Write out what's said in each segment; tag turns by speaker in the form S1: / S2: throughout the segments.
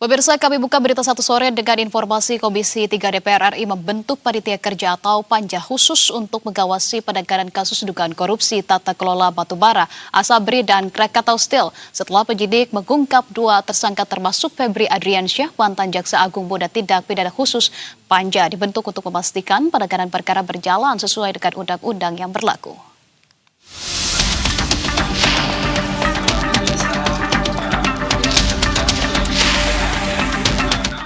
S1: Pemirsa, kami buka berita satu sore dengan informasi Komisi 3 DPR RI membentuk panitia kerja atau panja khusus untuk mengawasi penanganan kasus dugaan korupsi tata kelola batubara, Asabri dan Krakatau Steel setelah penyidik mengungkap dua tersangka termasuk Febri Adriansyah, mantan Jaksa Agung Muda Tindak Pidana Khusus. Panja dibentuk untuk memastikan penanganan perkara berjalan sesuai dengan undang-undang yang berlaku.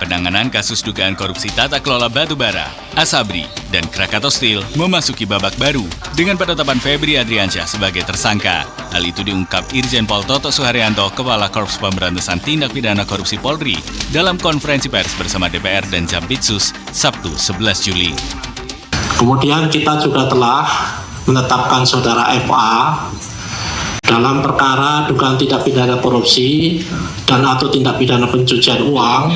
S2: Penanganan kasus dugaan korupsi tata kelola batubara, Asabri, dan Krakatau Steel memasuki babak baru dengan penetapan Febri Adriansyah sebagai tersangka. Hal itu diungkap Irjen Pol Toto Suharyanto, Kepala Korps Pemberantasan Tindak Pidana Korupsi Polri, dalam konferensi pers bersama DPR dan Jampitsus Sabtu 11 Juli.
S3: Kemudian kita juga telah menetapkan saudara FA dalam perkara dugaan tindak pidana korupsi dan atau tindak pidana pencucian uang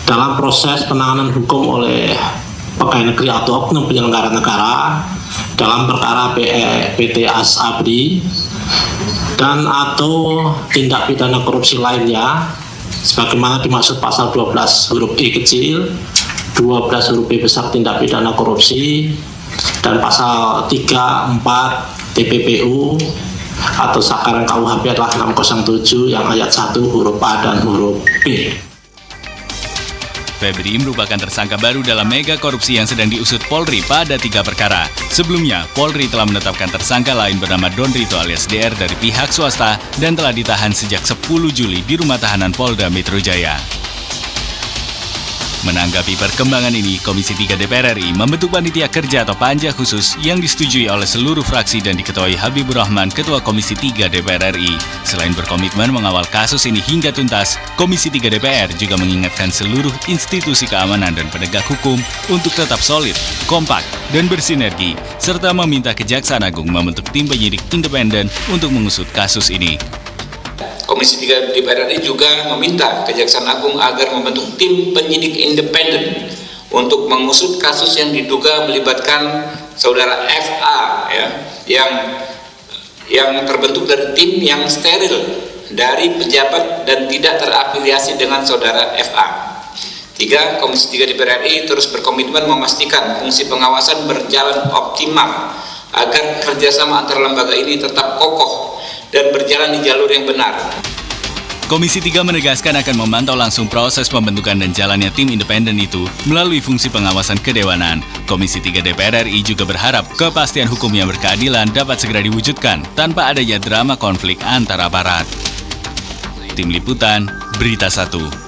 S3: dalam proses penanganan hukum oleh pegawai negeri atau oknum penyelenggara negara dalam perkara PT Asabri dan atau tindak pidana korupsi lainnya sebagaimana dimaksud pasal 12 huruf I kecil, 12 huruf B besar tindak pidana korupsi dan pasal 3, 4 TPPU atau Sakaran KUHP adalah 607 yang ayat 1 huruf A dan huruf B.
S2: Febri merupakan tersangka baru dalam mega korupsi yang sedang diusut Polri pada 3 perkara. Sebelumnya, Polri telah menetapkan tersangka lain bernama Don Rito alias DR dari pihak swasta dan telah ditahan sejak 10 Juli di rumah tahanan Polda Metro Jaya. Menanggapi perkembangan ini, Komisi 3 DPR RI membentuk panitia kerja atau panja khusus yang disetujui oleh seluruh fraksi dan diketuai Habibur Rahman, Ketua Komisi 3 DPR RI. Selain berkomitmen mengawal kasus ini hingga tuntas, Komisi 3 DPR juga mengingatkan seluruh institusi keamanan dan penegak hukum untuk tetap solid, kompak, dan bersinergi, serta meminta Kejaksaan Agung membentuk tim penyidik independen untuk mengusut kasus ini.
S4: Komisi 3 DPR RI juga meminta Kejaksaan Agung agar membentuk tim penyidik independen untuk mengusut kasus yang diduga melibatkan saudara FA yang terbentuk dari tim yang steril dari pejabat dan tidak terafiliasi dengan saudara FA. 3. Komisi 3 DPR RI terus berkomitmen memastikan fungsi pengawasan berjalan optimal agar kerjasama antar lembaga ini tetap kokoh dan berjalan di jalur yang benar.
S2: Komisi 3 menegaskan akan memantau langsung proses pembentukan dan jalannya tim independen itu melalui fungsi pengawasan kedewanan. Komisi 3 DPR RI juga berharap kepastian hukum yang berkeadilan dapat segera diwujudkan tanpa adanya drama konflik antar aparat. Tim Liputan, Berita 1.